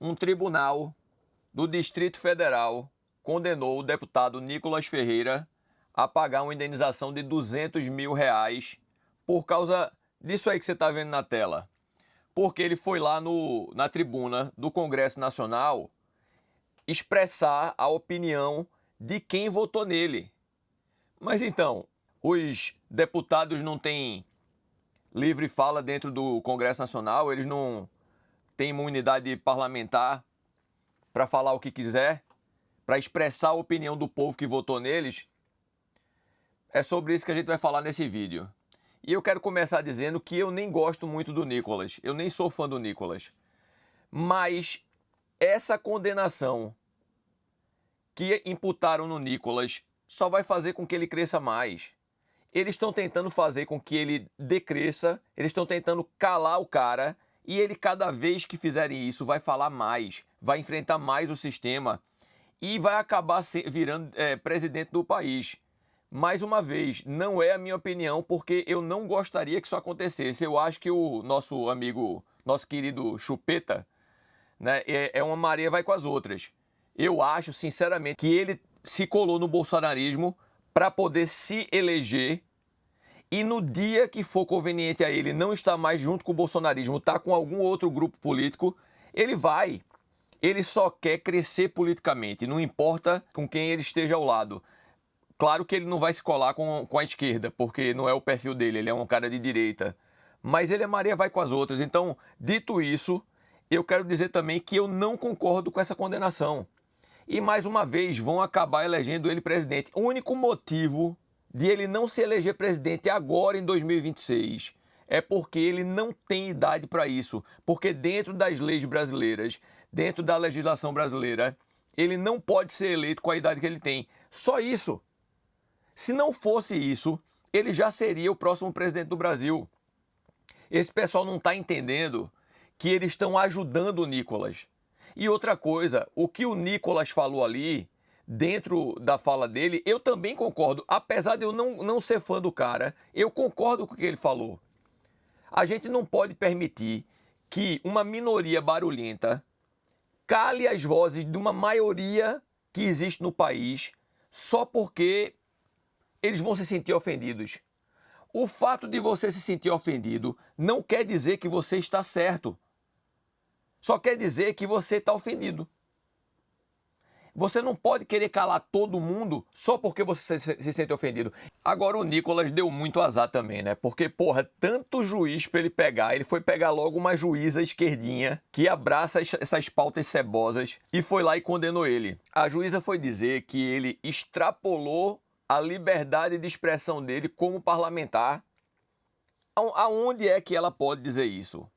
Um tribunal do Distrito Federal condenou o deputado Nicolas Ferreira a pagar uma indenização de R$ 200 mil por causa disso aí que você está vendo na tela. Porque ele foi lá na tribuna do Congresso Nacional expressar a opinião de quem votou nele. Mas então, os deputados não têm livre fala dentro do Congresso Nacional, eles não têm imunidade parlamentar para falar o que quiser, para expressar a opinião do povo que votou neles? É sobre isso que a gente vai falar nesse vídeo. E eu quero começar dizendo que eu nem gosto muito do Nicolas, eu nem sou fã do Nicolas. Mas essa condenação que imputaram no Nicolas só vai fazer com que ele cresça mais. Eles estão tentando fazer com que ele decresça, eles estão tentando calar o cara, e ele, cada vez que fizerem isso, vai falar mais, vai enfrentar mais o sistema e vai acabar virando presidente do país. Mais uma vez, não é a minha opinião, porque eu não gostaria que isso acontecesse. Eu acho que o nosso amigo, nosso querido Chupeta, né, é uma maré vai com as outras. Eu acho, sinceramente, que ele se colou no bolsonarismo para poder se eleger, e no dia que for conveniente a ele não estar mais junto com o bolsonarismo, estar com algum outro grupo político, ele vai. Ele só quer crescer politicamente, não importa com quem ele esteja ao lado. Claro que ele não vai se colar com a esquerda, porque não é o perfil dele, ele é um cara de direita. Mas ele é Maria vai com as outras. Então, dito isso, eu quero dizer também que eu não concordo com essa condenação. E mais uma vez vão acabar elegendo ele presidente. O único motivo de ele não se eleger presidente agora em 2026 é porque ele não tem idade para isso. Porque dentro das leis brasileiras, dentro da legislação brasileira, ele não pode ser eleito com a idade que ele tem. Só isso. Se não fosse isso, ele já seria o próximo presidente do Brasil. Esse pessoal não está entendendo que eles estão ajudando o Nicolas. E outra coisa, o que o Nicolas falou ali, dentro da fala dele, eu também concordo. Apesar de eu não ser fã do cara, eu concordo com o que ele falou. A gente não pode permitir que uma minoria barulhenta cale as vozes de uma maioria que existe no país só porque eles vão se sentir ofendidos. O fato de você se sentir ofendido não quer dizer que você está certo. Só quer dizer que você está ofendido. Você não pode querer calar todo mundo só porque você se sente ofendido. Agora o Nicolas deu muito azar também, né? Porque, porra, tanto juiz pra ele pegar, ele foi pegar logo uma juíza esquerdinha que abraça essas pautas cebosas e foi lá e condenou ele. A juíza foi dizer que ele extrapolou a liberdade de expressão dele como parlamentar. Aonde é que ela pode dizer isso?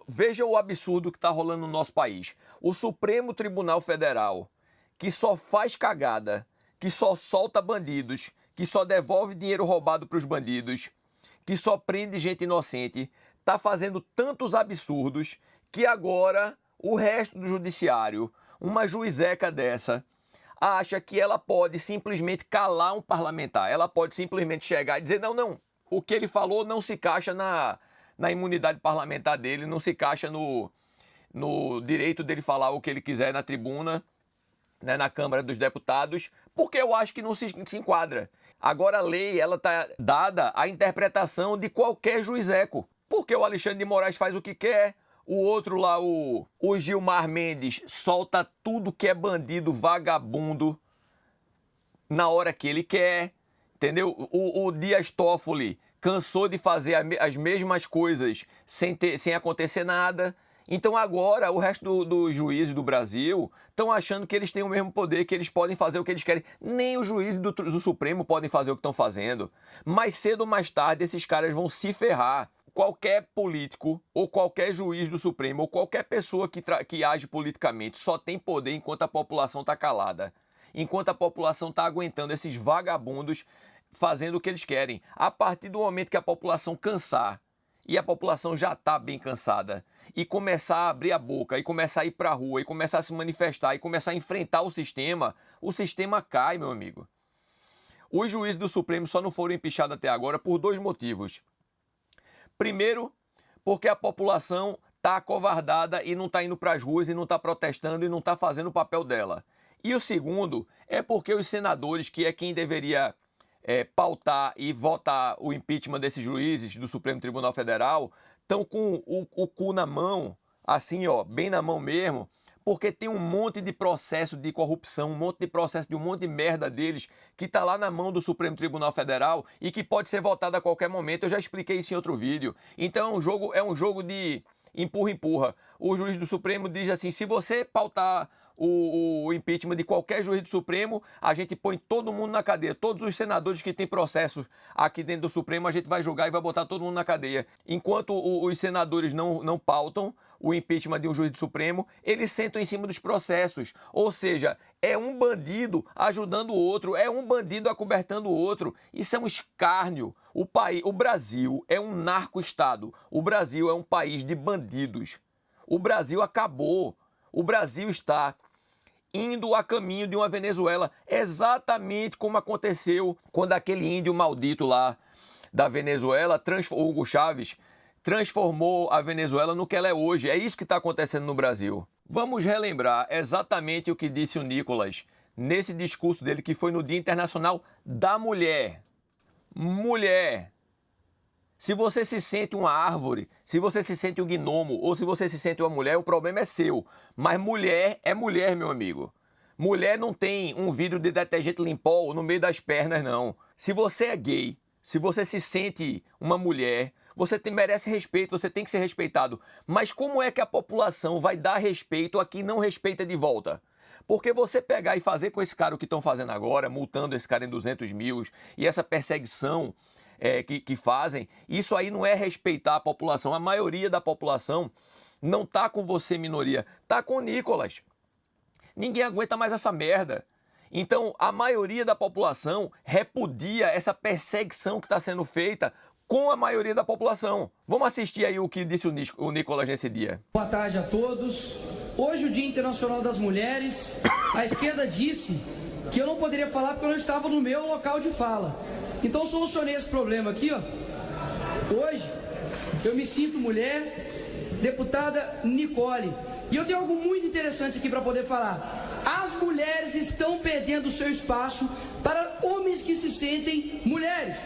Veja o absurdo que está rolando no nosso país. O Supremo Tribunal Federal, que só faz cagada, que só solta bandidos, que só devolve dinheiro roubado para os bandidos, que só prende gente inocente, está fazendo tantos absurdos que agora o resto do judiciário, uma juizeca dessa, acha que ela pode simplesmente calar um parlamentar. Ela pode simplesmente chegar e dizer, não, o que ele falou não se encaixa na imunidade parlamentar dele, não se encaixa no direito dele falar o que ele quiser na tribuna, né, na Câmara dos Deputados, porque eu acho que não se enquadra. Agora a lei ela está dada à interpretação de qualquer juizeco, porque o Alexandre de Moraes faz o que quer, o outro lá, o Gilmar Mendes, solta tudo que é bandido, vagabundo, na hora que ele quer, entendeu? O Dias Toffoli cansou de fazer as mesmas coisas sem acontecer nada. Então agora o resto dos juízes do Brasil estão achando que eles têm o mesmo poder, que eles podem fazer o que eles querem. Nem os juízes do Supremo podem fazer o que estão fazendo. Mais cedo ou mais tarde esses caras vão se ferrar. Qualquer político ou qualquer juiz do Supremo ou qualquer pessoa que age politicamente só tem poder enquanto a população está calada. Enquanto a população está aguentando esses vagabundos fazendo o que eles querem. A partir do momento que a população cansar, e a população já está bem cansada, e começar a abrir a boca, e começar a ir para a rua, e começar a se manifestar, e começar a enfrentar o sistema cai, meu amigo. Os juízes do Supremo só não foram empichados até agora por dois motivos. Primeiro, porque a população está acovardada e não está indo para as ruas e não está protestando e não está fazendo o papel dela. E o segundo é porque os senadores, que é quem deveria pautar e votar o impeachment desses juízes do Supremo Tribunal Federal, estão com o cu na mão, assim, ó, bem na mão mesmo, porque tem um monte de processo de corrupção, um monte de processo de um monte de merda deles que está lá na mão do Supremo Tribunal Federal e que pode ser votado a qualquer momento. Eu já expliquei isso em outro vídeo. Então é um jogo de empurra-empurra. O juiz do Supremo diz assim, se você pautar o impeachment de qualquer juiz do Supremo, a gente põe todo mundo na cadeia. Todos os senadores que têm processos aqui dentro do Supremo, a gente vai julgar e vai botar todo mundo na cadeia. Enquanto os senadores não pautam o impeachment de um juiz do Supremo, eles sentam em cima dos processos. Ou seja, é um bandido ajudando o outro, é um bandido acobertando o outro. Isso é um escárnio. O Brasil é um narco-estado. O Brasil é um país de bandidos. O Brasil acabou. O Brasil está indo a caminho de uma Venezuela, exatamente como aconteceu quando aquele índio maldito lá da Venezuela, Hugo Chávez, transformou a Venezuela no que ela é hoje. É isso que está acontecendo no Brasil. Vamos relembrar exatamente o que disse o Nicolas nesse discurso dele, que foi no Dia Internacional da Mulher. Mulher. Se você se sente uma árvore, se você se sente um gnomo ou se você se sente uma mulher, o problema é seu. Mas mulher é mulher, meu amigo. Mulher não tem um vidro de detergente Limpol no meio das pernas, não. Se você é gay, se você se sente uma mulher, você merece respeito, você tem que ser respeitado. Mas como é que a população vai dar respeito a quem não respeita de volta? Porque você pegar e fazer com esse cara o que estão fazendo agora, multando esse cara em 200 mil, e essa perseguição que fazem, isso aí não é respeitar a população. A maioria da população não tá com você, minoria, tá com o Nicolas. Ninguém aguenta mais essa merda. Então, a maioria da população repudia essa perseguição que está sendo feita com a maioria da população. Vamos assistir aí o que disse o Nicolas nesse dia. Boa tarde a todos. Hoje, o Dia Internacional das Mulheres, a esquerda disse que eu não poderia falar porque eu não estava no meu local de fala. Então, solucionei esse problema aqui, ó. Hoje, eu me sinto mulher, deputada Nicole. E eu tenho algo muito interessante aqui para poder falar. As mulheres estão perdendo o seu espaço para homens que se sentem mulheres.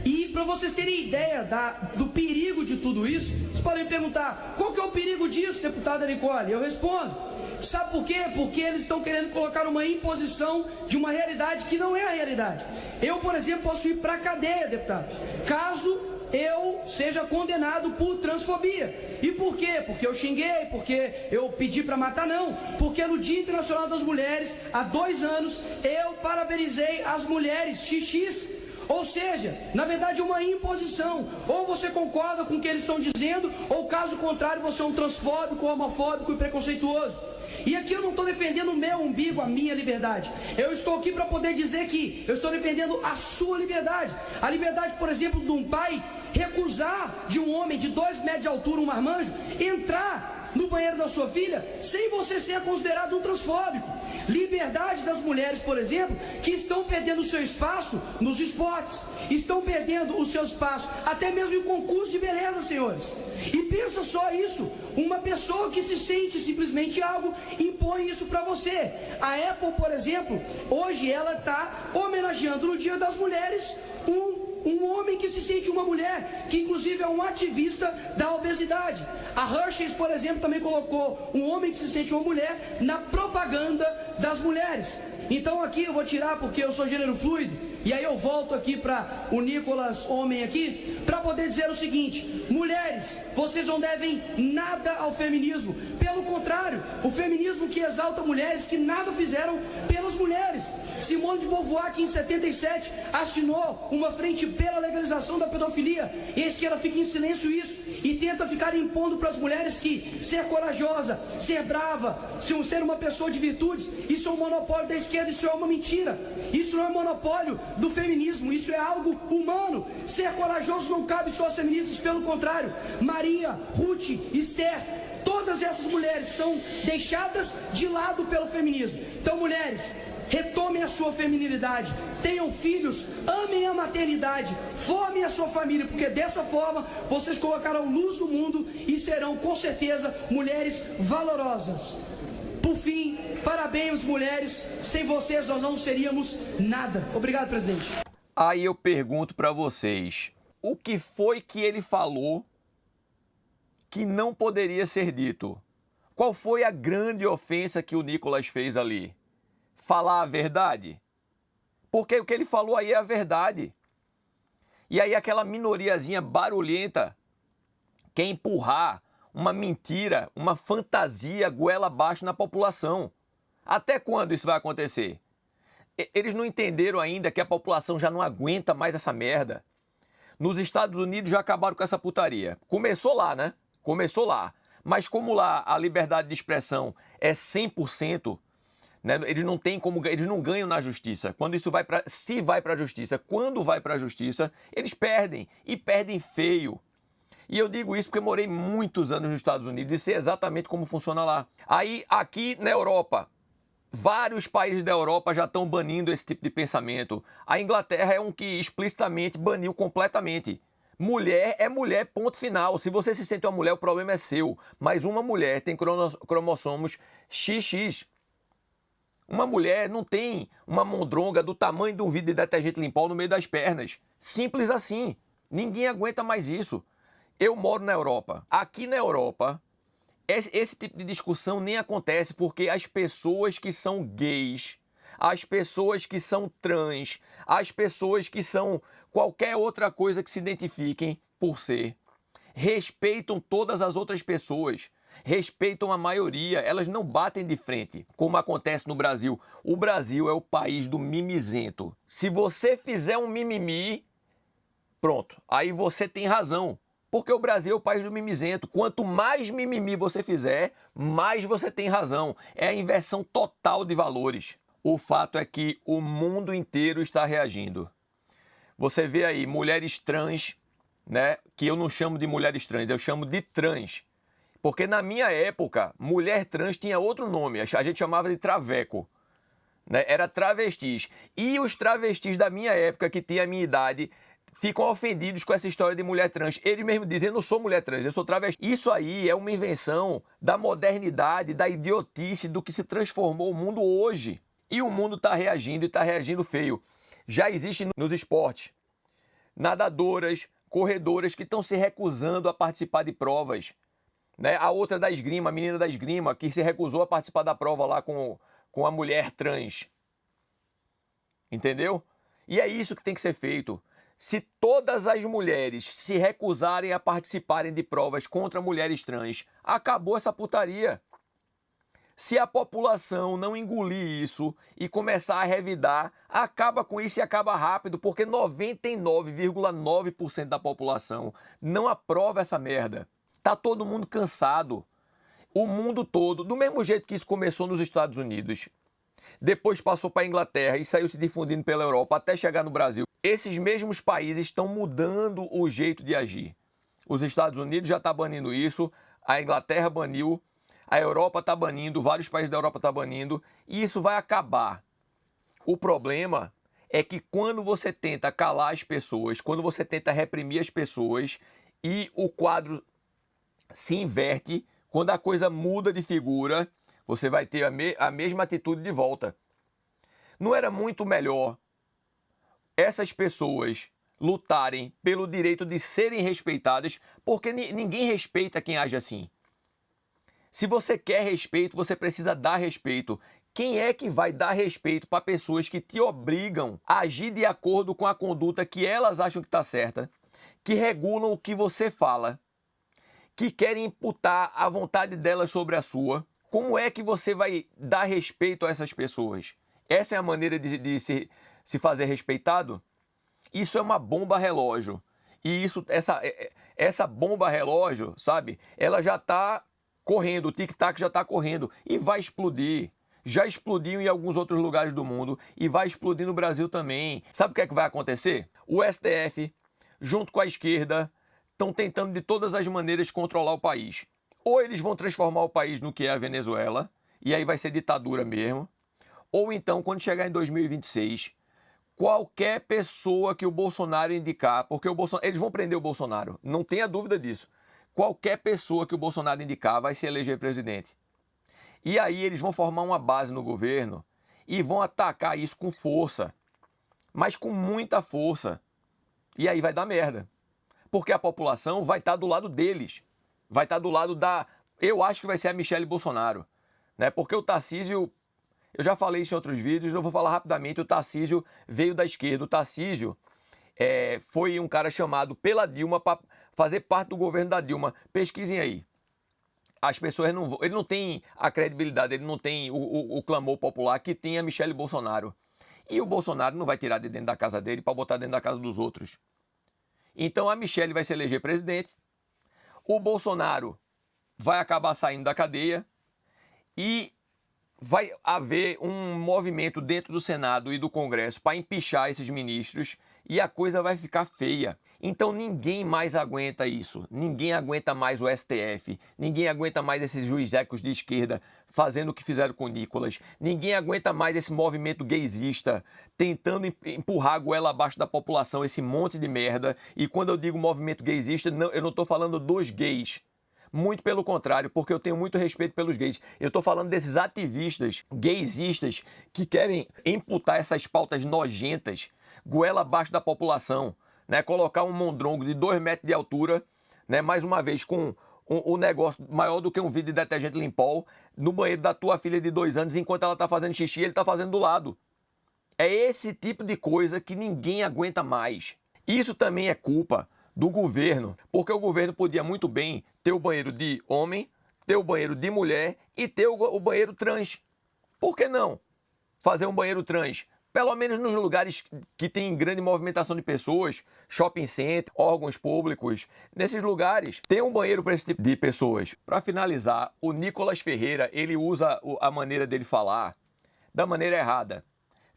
E para vocês terem ideia do perigo de tudo isso, vocês podem me perguntar, qual que é o perigo disso, deputada Nicole? Eu respondo. Sabe por quê? Porque eles estão querendo colocar uma imposição de uma realidade que não é a realidade. Eu, por exemplo, posso ir para a cadeia, deputado, caso eu seja condenado por transfobia. E por quê? Porque eu xinguei, porque eu pedi para matar? Não. Porque no Dia Internacional das Mulheres, há 2 anos, eu parabenizei as mulheres XX. Ou seja, na verdade é uma imposição. Ou você concorda com o que eles estão dizendo, ou caso contrário você é um transfóbico, homofóbico e preconceituoso. E aqui eu não estou defendendo o meu umbigo, a minha liberdade. Eu estou aqui para poder dizer que eu estou defendendo a sua liberdade. A liberdade, por exemplo, de um pai recusar de um homem de 2 metros de altura, um marmanjo, entrar no banheiro da sua filha sem você ser considerado um transfóbico. Liberdade das mulheres, por exemplo, que estão perdendo o seu espaço nos esportes, estão perdendo o seu espaço até mesmo em concurso de beleza, senhores. E pensa só isso, uma pessoa que se sente simplesmente algo, impõe isso para você. A Apple, por exemplo, hoje ela está homenageando no Dia das Mulheres um homem que se sente uma mulher, que inclusive é um ativista da obesidade. A Hershey's, por exemplo, também colocou um homem que se sente uma mulher na propaganda das mulheres. Então aqui eu vou tirar porque eu sou gênero fluido, e aí eu volto aqui para o Nicolas, homem aqui, para poder dizer o seguinte: mulheres, vocês não devem nada ao feminismo. Pelo contrário, o feminismo que exalta mulheres que nada fizeram pelas mulheres. Simone de Beauvoir, que em 77 assinou uma frente pela legalização da pedofilia, e a esquerda fica em silêncio isso e tenta ficar impondo para as mulheres que ser corajosa, ser brava, ser uma pessoa de virtudes, isso é um monopólio da esquerda. Isso é uma mentira. Isso não é monopólio do feminismo, isso é algo humano. Ser corajoso não cabe só aos feministas, pelo contrário. Maria, Ruth, Esther, todas essas mulheres são deixadas de lado pelo feminismo. Então, mulheres, retomem a sua feminilidade, tenham filhos, amem a maternidade, formem a sua família, porque dessa forma vocês colocarão luz no mundo e serão com certeza mulheres valorosas. Por fim, parabéns mulheres, sem vocês nós não seríamos nada. Obrigado, presidente. Aí eu pergunto para vocês, o que foi que ele falou que não poderia ser dito? Qual foi a grande ofensa que o Nicolas fez ali? Falar a verdade? Porque o que ele falou aí é a verdade. E aí aquela minoriazinha barulhenta quer empurrar uma mentira, uma fantasia goela abaixo na população. Até quando isso vai acontecer? Eles não entenderam ainda que a população já não aguenta mais essa merda. Nos Estados Unidos já acabaram com essa putaria. Começou lá, né? Começou lá. Mas como lá a liberdade de expressão é 100%, né? Eles não têm como, eles não ganham na justiça. Quando isso vai para, se vai para a justiça, quando vai para a justiça, eles perdem e perdem feio. E eu digo isso porque morei muitos anos nos Estados Unidos e sei exatamente como funciona lá. Aí aqui na Europa, vários países da Europa já estão banindo esse tipo de pensamento. A Inglaterra é um que explicitamente baniu completamente. Mulher é mulher, ponto final. Se você se sente uma mulher, o problema é seu. Mas uma mulher tem cromossomos XX. Uma mulher não tem uma mondronga do tamanho de um vidro de detergente Limpol no meio das pernas. Simples assim. Ninguém aguenta mais isso. Eu moro na Europa. Aqui na Europa, esse tipo de discussão nem acontece porque as pessoas que são gays, as pessoas que são trans, as pessoas que são qualquer outra coisa que se identifiquem por ser, respeitam todas as outras pessoas, respeitam a maioria, elas não batem de frente, como acontece no Brasil. O Brasil é o país do mimizento. Se você fizer um mimimi, pronto, aí você tem razão. Porque o Brasil é o país do mimizento. Quanto mais mimimi você fizer, mais você tem razão. É a inversão total de valores. O fato é que o mundo inteiro está reagindo. Você vê aí mulheres trans, né? Que eu não chamo de mulheres trans, eu chamo de trans. Porque na minha época, mulher trans tinha outro nome. A gente chamava de traveco. Né? Era travestis. E os travestis da minha época, que tinha a minha idade, ficam ofendidos com essa história de mulher trans. Eles mesmos dizem, eu não sou mulher trans, eu sou travesti. Isso aí é uma invenção da modernidade, da idiotice, do que se transformou o mundo hoje. E o mundo está reagindo e está reagindo feio. Já existe nos esportes nadadoras, corredoras que estão se recusando a participar de provas. Né? A outra da esgrima, a menina da esgrima, que se recusou a participar da prova lá com a mulher trans. Entendeu? E é isso que tem que ser feito. Se todas as mulheres se recusarem a participarem de provas contra mulheres trans, acabou essa putaria. Se a população não engolir isso e começar a revidar, acaba com isso e acaba rápido, porque 99,9% da população não aprova essa merda. Tá todo mundo cansado. O mundo todo, do mesmo jeito que isso começou nos Estados Unidos, depois passou para a Inglaterra e saiu se difundindo pela Europa até chegar no Brasil. Esses mesmos países estão mudando o jeito de agir. Os Estados Unidos já estão banindo isso, a Inglaterra baniu, a Europa está banindo, vários países da Europa estão banindo, e isso vai acabar. O problema é que quando você tenta calar as pessoas, quando você tenta reprimir as pessoas e o quadro se inverte, quando a coisa muda de figura, você vai ter a mesma atitude de volta. Não era muito melhor essas pessoas lutarem pelo direito de serem respeitadas, porque ninguém respeita quem age assim. Se você quer respeito, você precisa dar respeito. Quem é que vai dar respeito para pessoas que te obrigam a agir de acordo com a conduta que elas acham que está certa, que regulam o que você fala, que querem imputar a vontade delas sobre a sua? Como é que você vai dar respeito a essas pessoas? Essa é a maneira de se fazer respeitado? Isso é uma bomba relógio. E essa bomba relógio, sabe? Ela já está correndo, o tic-tac já está correndo e vai explodir. Já explodiu em alguns outros lugares do mundo e vai explodir no Brasil também. Sabe o que é que vai acontecer? O STF, junto com a esquerda, estão tentando de todas as maneiras controlar o país. Ou eles vão transformar o país no que é a Venezuela, e aí vai ser ditadura mesmo, ou então, quando chegar em 2026, qualquer pessoa que o Bolsonaro indicar, porque eles vão prender o Bolsonaro, não tenha dúvida disso. Qualquer pessoa que o Bolsonaro indicar vai se eleger presidente. E aí eles vão formar uma base no governo e vão atacar isso com força, mas com muita força. E aí vai dar merda. Porque a população vai estar do lado deles. Vai estar do lado da... Eu acho que vai ser a Michelle Bolsonaro. Né? Porque o Tarcísio... Eu já falei isso em outros vídeos, eu vou falar rapidamente. O Tarcísio veio da esquerda. O Tarcísio foi um cara chamado pela Dilma para fazer parte do governo da Dilma. Pesquisem aí. As pessoas não vão... Ele não tem a credibilidade, ele não tem o clamor popular que tem a Michelle Bolsonaro. E o Bolsonaro não vai tirar de dentro da casa dele para botar dentro da casa dos outros. Então a Michelle vai se eleger presidente, o Bolsonaro vai acabar saindo da cadeia e vai haver um movimento dentro do Senado e do Congresso para empichar esses ministros e a coisa vai ficar feia. Então ninguém mais aguenta isso, ninguém aguenta mais o STF, ninguém aguenta mais esses juizecos de esquerda fazendo o que fizeram com o Nicolas, ninguém aguenta mais esse movimento gaysista tentando empurrar a goela abaixo da população, esse monte de merda. E quando eu digo movimento gaysista, eu não estou falando dos gays. Muito pelo contrário, porque eu tenho muito respeito pelos gays. Eu estou falando desses ativistas gaysistas que querem imputar essas pautas nojentas, goela abaixo da população, né? Colocar um mondrongo de 2 metros de altura, né? Mais uma vez com um negócio maior do que um vidro de detergente Limpol no banheiro da tua filha de 2 anos, enquanto ela está fazendo xixi, ele está fazendo do lado. É esse tipo de coisa que ninguém aguenta mais. Isso também é culpa do governo, porque o governo podia muito bem ter o banheiro de homem, ter o banheiro de mulher e ter o banheiro trans. Por que não fazer um banheiro trans? Pelo menos nos lugares que tem grande movimentação de pessoas, shopping center, órgãos públicos, nesses lugares tem um banheiro para esse tipo de pessoas. Para finalizar, o Nicolas Ferreira, ele usa a maneira dele falar da maneira errada.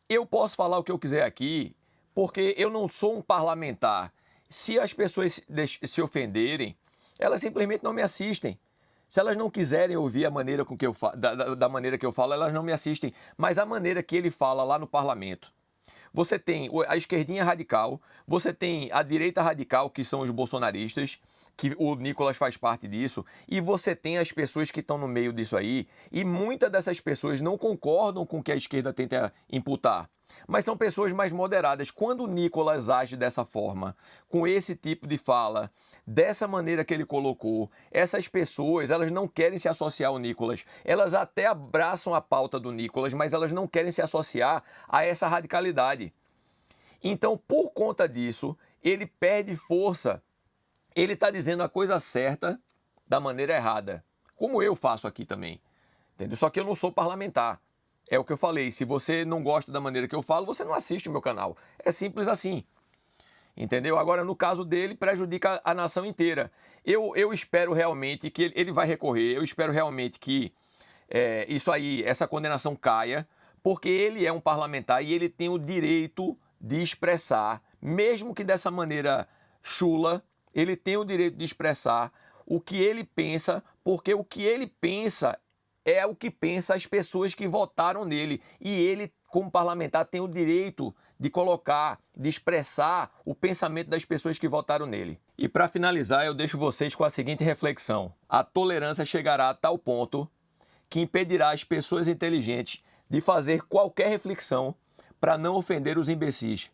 Eu posso falar o que eu quiser aqui, porque eu não sou um parlamentar. Se as pessoas se ofenderem, elas simplesmente não me assistem. Se elas não quiserem ouvir a maneira com que eu da maneira que eu falo, elas não me assistem. Mas a maneira que ele fala lá no parlamento. Você tem a esquerdinha radical, você tem a direita radical, que são os bolsonaristas, que o Nicolas faz parte disso, e você tem as pessoas que estão no meio disso aí, e muitas dessas pessoas não concordam com o que a esquerda tenta imputar. Mas são pessoas mais moderadas. Quando o Nicolas age dessa forma, com esse tipo de fala, dessa maneira que ele colocou, essas pessoas, elas não querem se associar ao Nicolas. Elas até abraçam a pauta do Nicolas, mas elas não querem se associar a essa radicalidade. Então, por conta disso, ele perde força. Ele está dizendo a coisa certa da maneira errada. Como eu faço aqui também. Entendeu? Só que eu não sou parlamentar. É o que eu falei, se você não gosta da maneira que eu falo, você não assiste o meu canal. É simples assim. Entendeu? Agora, no caso dele, prejudica a nação inteira. Eu espero realmente que ele vai recorrer, eu espero realmente que isso aí, essa condenação caia, porque ele é um parlamentar e ele tem o direito de expressar, mesmo que dessa maneira chula, ele tem o direito de expressar o que ele pensa, porque o que ele pensa é o que pensa as pessoas que votaram nele. E ele, como parlamentar, tem o direito de colocar, de expressar o pensamento das pessoas que votaram nele. E para finalizar, eu deixo vocês com a seguinte reflexão. A tolerância chegará a tal ponto que impedirá as pessoas inteligentes de fazer qualquer reflexão para não ofender os imbecis.